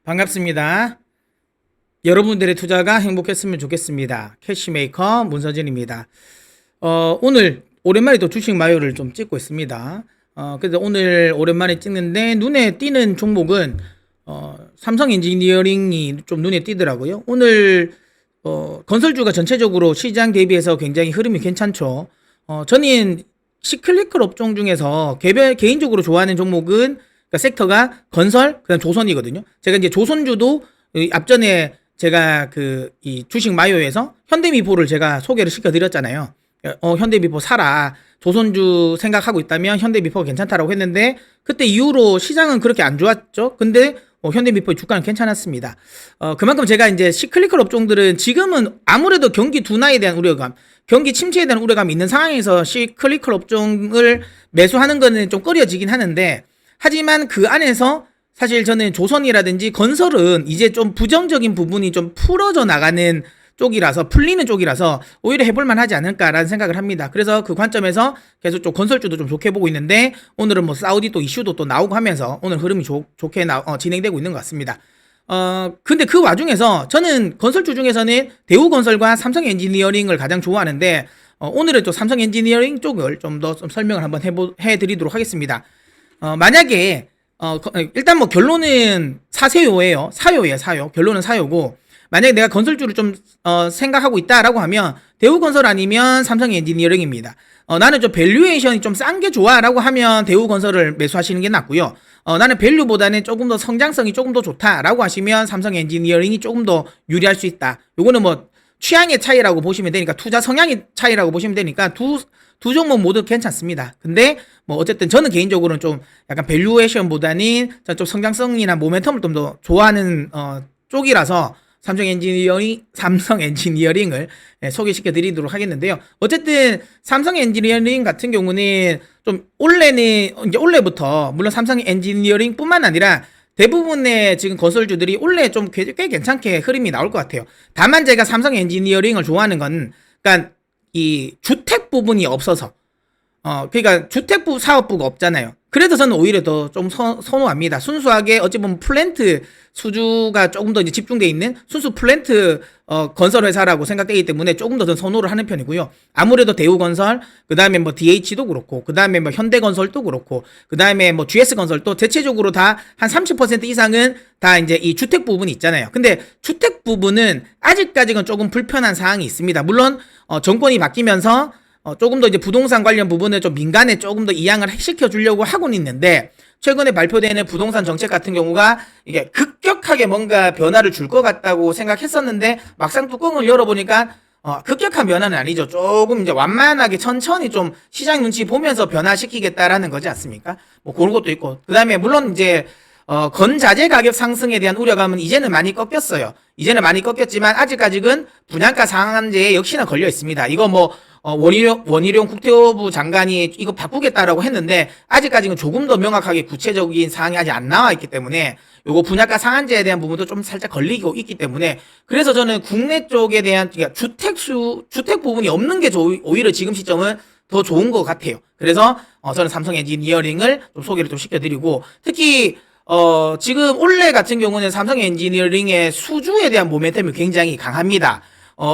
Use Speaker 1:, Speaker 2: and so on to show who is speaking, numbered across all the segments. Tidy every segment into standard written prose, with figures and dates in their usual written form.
Speaker 1: 반갑습니다. 여러분들의 투자가 행복했으면 좋겠습니다. 캐시메이커 문서진입니다. 오늘 오랜만에 또 주식 마요를 좀 찍고 있습니다. 그래서 오늘 오랜만에 찍는데 눈에 띄는 종목은 삼성 엔지니어링이 좀 눈에 띄더라고요. 오늘 건설주가 전체적으로 시장 대비해서 굉장히 흐름이 괜찮죠. 저는 시클리컬 업종 중에서 개인적으로 좋아하는 종목은 그러니까 섹터가 건설, 그다음 조선이거든요. 제가 이제 조선주도 앞전에 제가 이 주식 마요에서 현대미포를 제가 소개를 시켜드렸잖아요. 현대미포 사라. 조선주 생각하고 있다면 현대미포가 괜찮다라고 했는데 그때 이후로 시장은 그렇게 안 좋았죠. 근데 현대미포의 주가는 괜찮았습니다. 그만큼 제가 이제 시클리컬 업종들은 지금은 아무래도 경기 둔화에 대한 우려감, 경기 침체에 대한 우려감이 있는 상황에서 시클리컬 업종을 매수하는 거는 좀 꺼려지긴 하는데 하지만 그 안에서 사실 저는 조선이라든지 건설은 이제 좀 부정적인 부분이 좀 풀어져 나가는 쪽이라서 풀리는 쪽이라서 오히려 해볼만 하지 않을까라는 생각을 합니다. 그래서 그 관점에서 계속 좀 건설주도 좀 좋게 보고 있는데 오늘은 뭐 사우디 또 이슈도 또 나오고 하면서 오늘 흐름이 좋게 진행되고 있는 것 같습니다. 근데 그 와중에서 저는 건설주 중에서는 대우건설과 삼성 엔지니어링을 가장 좋아하는데 오늘은 또 삼성 엔지니어링 쪽을 좀 더 설명을 한번 해드리도록 하겠습니다. 만약에 일단 뭐 결론은 사요예요. 사요. 결론은 사요고 만약에 내가 건설주를 좀 생각하고 있다라고 하면 대우건설 아니면 삼성 엔지니어링입니다. 나는 좀 밸류에이션이 좀 싼 게 좋아라고 하면 대우건설을 매수하시는 게 낫고요. 나는 밸류보다는 조금 더 성장성이 조금 더 좋다라고 하시면 삼성 엔지니어링이 조금 더 유리할 수 있다. 요거는 뭐 취향의 차이라고 보시면 되니까 투자 성향의 차이라고 보시면 되니까 두 종목 모두 괜찮습니다. 근데 뭐 어쨌든 저는 개인적으로는 좀 약간 밸류에이션보다는 좀 성장성이나 모멘텀을 좀 더 좋아하는 쪽이라서 삼성 엔지니어링을 소개시켜 드리도록 하겠는데요. 어쨌든 삼성 엔지니어링 같은 경우는 좀 올해부터 물론 삼성 엔지니어링 뿐만 아니라 대부분의 지금 건설주들이 올해 좀 꽤 괜찮게 흐름이 나올 것 같아요. 다만 제가 삼성 엔지니어링을 좋아하는 건 그러니까 이 주택 부분이 없어서 그러니까 주택부 사업부가 없잖아요. 그래서 저는 오히려 더 좀 선호합니다. 순수하게 어찌 보면 플랜트 수주가 조금 더 이제 집중돼 있는 순수 플랜트 건설 회사라고 생각되기 때문에 조금 더 선호를 하는 편이고요. 아무래도 대우건설, 그다음에 뭐 DH도 그렇고, 그다음에 뭐 현대건설도 그렇고, 그다음에 뭐 GS건설도 대체적으로 다 한 30% 이상은 다 이제 이 주택 부분이 있잖아요. 근데 주택 부분은 아직까지는 조금 불편한 사항이 있습니다. 물론 정권이 바뀌면서 조금 더 이제 부동산 관련 부분을 좀 민간에 조금 더 이양을 시켜주려고 하고는 있는데 최근에 발표되는 부동산 정책 같은 경우가 이게 급격하게 뭔가 변화를 줄 것 같다고 생각했었는데 막상 뚜껑을 열어보니까 급격한 변화는 아니죠. 조금 이제 완만하게 천천히 좀 시장 눈치 보면서 변화시키겠다라는 거지 않습니까? 뭐 그런 것도 있고 그 다음에 물론 이제 건자재 가격 상승에 대한 우려감은 이제는 많이 꺾였어요. 이제는 많이 꺾였지만 아직까지는 분양가 상한제에 역시나 걸려 있습니다. 이거 뭐 원희룡 국토부 장관이 이거 바꾸겠다라고 했는데 아직까지는 조금 더 명확하게 구체적인 사항이 아직 안 나와 있기 때문에 요거 분양가 상한제에 대한 부분도 좀 살짝 걸리고 있기 때문에 그래서 저는 국내 쪽에 대한 그러니까 주택 부분이 없는 게 오히려 지금 시점은 더 좋은 것 같아요. 그래서 저는 삼성 엔지니어링을 좀 소개를 좀 시켜드리고 특히 지금 올해 같은 경우는 삼성 엔지니어링의 수주에 대한 모멘텀이 굉장히 강합니다.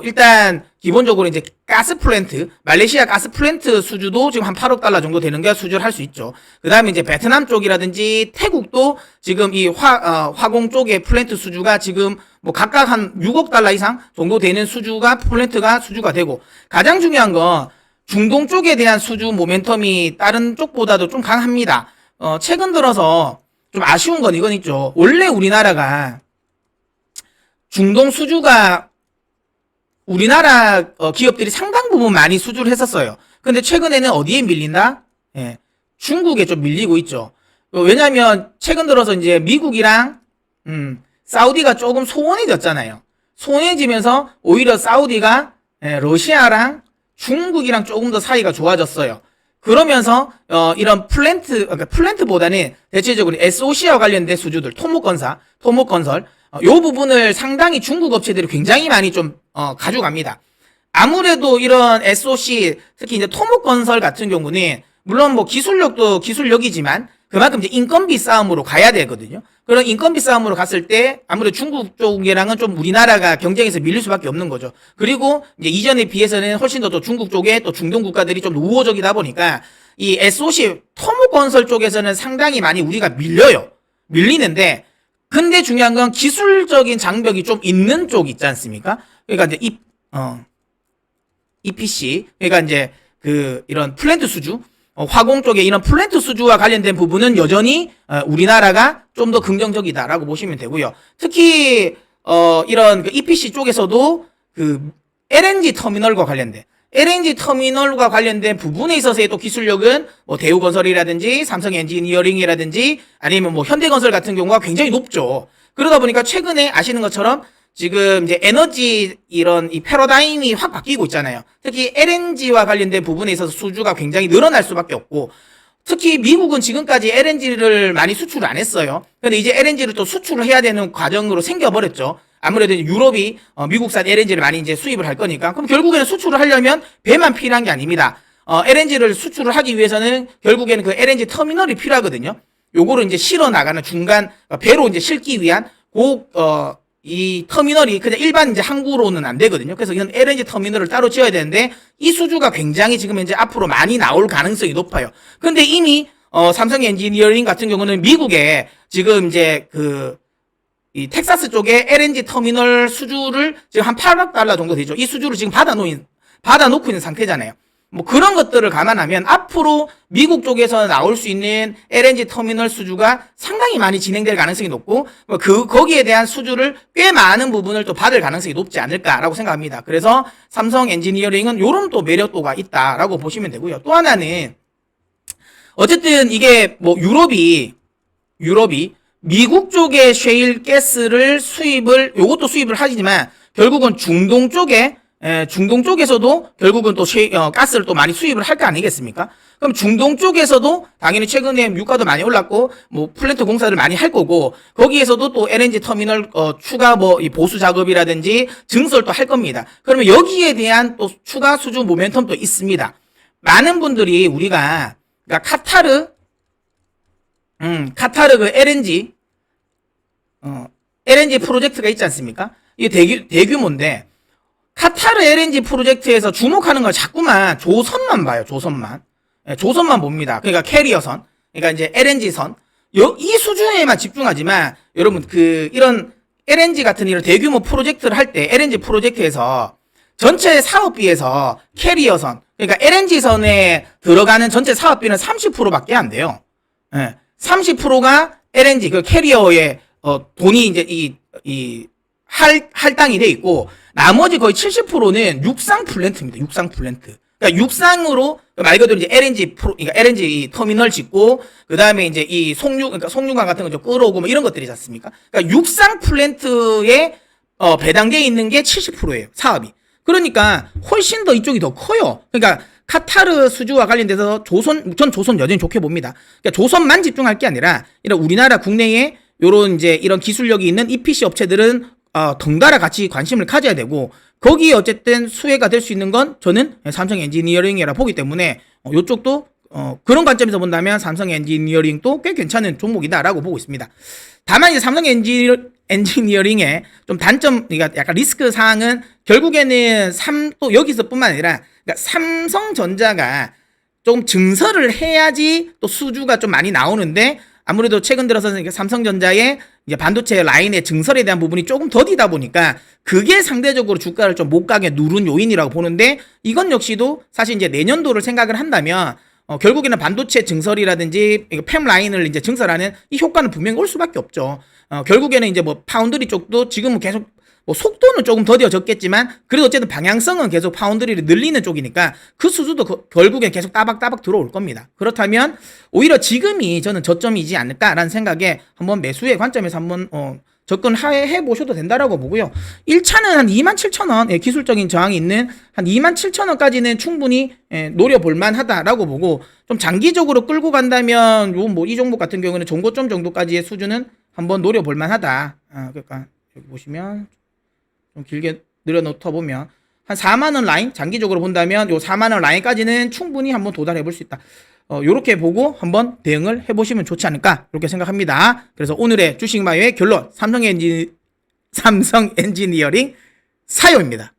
Speaker 1: 일단 기본적으로 이제 가스 플랜트, 말레이시아 가스 플랜트 수주도 지금 한 8억 달러 정도 되는 게 수주를 할 수 있죠. 그 다음에 이제 베트남 쪽이라든지 태국도 지금 이 화공 쪽의 플랜트 수주가 지금 뭐 각각 한 6억 달러 이상 정도 되는 플랜트가 수주가 되고 가장 중요한 건 중동 쪽에 대한 수주 모멘텀이 다른 쪽보다도 좀 강합니다. 최근 들어서 좀 아쉬운 건 이건 있죠. 원래 우리나라가 중동 수주가 우리나라 기업들이 상당 부분 많이 수주를 했었어요. 근데 최근에는 어디에 밀린다? 예, 중국에 좀 밀리고 있죠. 왜냐면 최근 들어서 이제 미국이랑 사우디가 조금 소원해졌잖아요. 소원해지면서 오히려 사우디가 러시아랑 중국이랑 조금 더 사이가 좋아졌어요. 그러면서 이런 그러니까 플랜트보다는 대체적으로 SOC와 관련된 수주들, 토목건설 요 부분을 상당히 중국 업체들이 굉장히 많이 좀 가져갑니다. 아무래도 이런 SOC 특히 이제 토목건설 같은 경우는 물론 뭐 기술력도 기술력이지만 그만큼 이제 인건비 싸움으로 가야 되거든요. 그런 인건비 싸움으로 갔을 때 아무래도 중국 쪽이랑은 좀 우리나라가 경쟁에서 밀릴 수밖에 없는 거죠. 그리고 이제 이전에 비해서는 훨씬 더 또 중국 쪽에 또 중동 국가들이 좀 우호적이다 보니까 이 SOC 토목건설 쪽에서는 상당히 많이 우리가 밀리는데, 근데 중요한 건 기술적인 장벽이 좀 있는 쪽 있지 않습니까? 그러니까 이제 EPC, 그러니까 이제 이런 플랜트 수주, 화공 쪽에 이런 플랜트 수주와 관련된 부분은 여전히 우리나라가 좀 더 긍정적이다라고 보시면 되고요. 특히 이런 EPC 쪽에서도 LNG 터미널과 관련된 부분에 있어서의 또 기술력은 뭐 대우건설이라든지 삼성 엔지니어링이라든지 아니면 뭐 현대건설 같은 경우가 굉장히 높죠. 그러다 보니까 최근에 아시는 것처럼 지금 이제 에너지 이런 이 패러다임이 확 바뀌고 있잖아요. 특히 LNG와 관련된 부분에 있어서 수주가 굉장히 늘어날 수밖에 없고, 특히 미국은 지금까지 LNG를 많이 수출을 안 했어요. 근데 이제 LNG를 또 수출을 해야 되는 과정으로 생겨버렸죠. 아무래도 유럽이 미국산 LNG를 많이 이제 수입을 할 거니까. 그럼 결국에는 수출을 하려면 배만 필요한 게 아닙니다. LNG를 수출을 하기 위해서는 결국에는 그 LNG 터미널이 필요하거든요. 요거를 이제 실어 나가는 중간 배로 이제 실기 위한 이 터미널이 그냥 일반 이제 항구로는 안 되거든요. 그래서 이런 LNG 터미널을 따로 지어야 되는데 이 수주가 굉장히 지금 이제 앞으로 많이 나올 가능성이 높아요. 근데 이미 삼성 엔지니어링 같은 경우는 미국에 지금 이제 이 텍사스 쪽에 LNG 터미널 수주를 지금 한 8억 달러 정도 되죠. 이 수주를 지금 받아놓고 있는 상태잖아요. 뭐 그런 것들을 감안하면 앞으로 미국 쪽에서 나올 수 있는 LNG 터미널 수주가 상당히 많이 진행될 가능성이 높고, 거기에 대한 수주를 꽤 많은 부분을 또 받을 가능성이 높지 않을까라고 생각합니다. 그래서 삼성 엔지니어링은 요런 또 매력도가 있다라고 보시면 되고요. 또 하나는 어쨌든 이게 뭐 유럽이 미국 쪽의 셰일 가스를 요것도 수입을 하지만 결국은 중동 쪽에서도 결국은 또 가스를 또 많이 수입을 할 거 아니겠습니까? 그럼 중동 쪽에서도 당연히 최근에 유가도 많이 올랐고 뭐 플랜트 공사를 많이 할 거고, 거기에서도 또 LNG 터미널 추가 뭐 이 보수 작업이라든지 증설도 할 겁니다. 그러면 여기에 대한 또 추가 수주 모멘텀도 있습니다. 많은 분들이 우리가 그러니까 카타르 LNG 프로젝트가 있지 않습니까? 이게 대규모인데, 카타르 LNG 프로젝트에서 주목하는 걸 자꾸만 조선만 봐요. 조선만 봅니다. 그러니까 캐리어선, 그러니까 이제 LNG선, 이 수준에만 집중하지만, 여러분 이런 LNG 같은 이런 대규모 프로젝트를 할 때 LNG 프로젝트에서 전체 사업비에서 캐리어선, 그러니까 LNG선에 들어가는 전체 사업비는 30%밖에 안 돼요. 30%가 LNG 캐리어에 돈이 이제 할당이 돼 있고, 나머지 거의 70%는 육상 플랜트입니다. 그러니까 육상으로 말 그대로 이제 그러니까 LNG 터미널 짓고, 그 다음에 이제 그러니까 송유관 같은 거 좀 끌어오고 뭐 이런 것들이지 않습니까? 그러니까 육상 플랜트에 배당돼 있는 게 70%예요. 사업이. 그러니까 훨씬 더 이쪽이 더 커요. 그러니까 카타르 수주와 관련돼서 전 조선 여전히 좋게 봅니다. 그러니까 조선만 집중할 게 아니라 이런 우리나라 국내에 이런 기술력이 있는 EPC 업체들은 덩달아 같이 관심을 가져야 되고, 거기에 어쨌든 수혜가 될 수 있는 건 저는 삼성 엔지니어링이라 보기 때문에 이쪽도 그런 관점에서 본다면 삼성 엔지니어링도 꽤 괜찮은 종목이다라고 보고 있습니다. 다만 이제 삼성 엔지니어링의 좀 단점, 그러니까 약간 리스크 사항은 결국에는 또 여기서뿐만 아니라 그러니까 삼성전자가 좀 증설을 해야지 또 수주가 좀 많이 나오는데, 아무래도 최근 들어서는 삼성전자의 이제 반도체 라인의 증설에 대한 부분이 조금 더디다 보니까 그게 상대적으로 주가를 좀 못 가게 누른 요인이라고 보는데, 이건 역시도 사실 이제 내년도를 생각을 한다면 결국에는 반도체 증설이라든지 팹 라인을 이제 증설하는 이 효과는 분명히 올 수밖에 없죠. 결국에는 이제 뭐 파운드리 쪽도 지금은 계속 뭐 속도는 조금 더뎌졌겠지만 그래도 어쨌든 방향성은 계속 파운드리를 늘리는 쪽이니까 그 수주도 결국엔 계속 따박따박 들어올 겁니다. 그렇다면 오히려 지금이 저는 저점이지 않을까라는 생각에 한번 매수의 관점에서 한번 접근해 보셔도 된다라고 보고요. 1차는 한 27,000원, 기술적인 저항이 있는 한 27,000원까지는 충분히 노려볼 만하다라고 보고, 좀 장기적으로 끌고 간다면 이 종목 같은 경우는 종고점 정도까지의 수준은 한번 노려볼 만하다. 그러니까 여기 보시면 좀 길게 늘어놓다 보면 한 4만원 라인, 장기적으로 본다면 요 4만원 라인까지는 충분히 한번 도달해 볼 수 있다. 요렇게 보고 한번 대응을 해보시면 좋지 않을까 이렇게 생각합니다. 그래서 오늘의 주식마요의 결론 삼성 엔지니어링 사요입니다.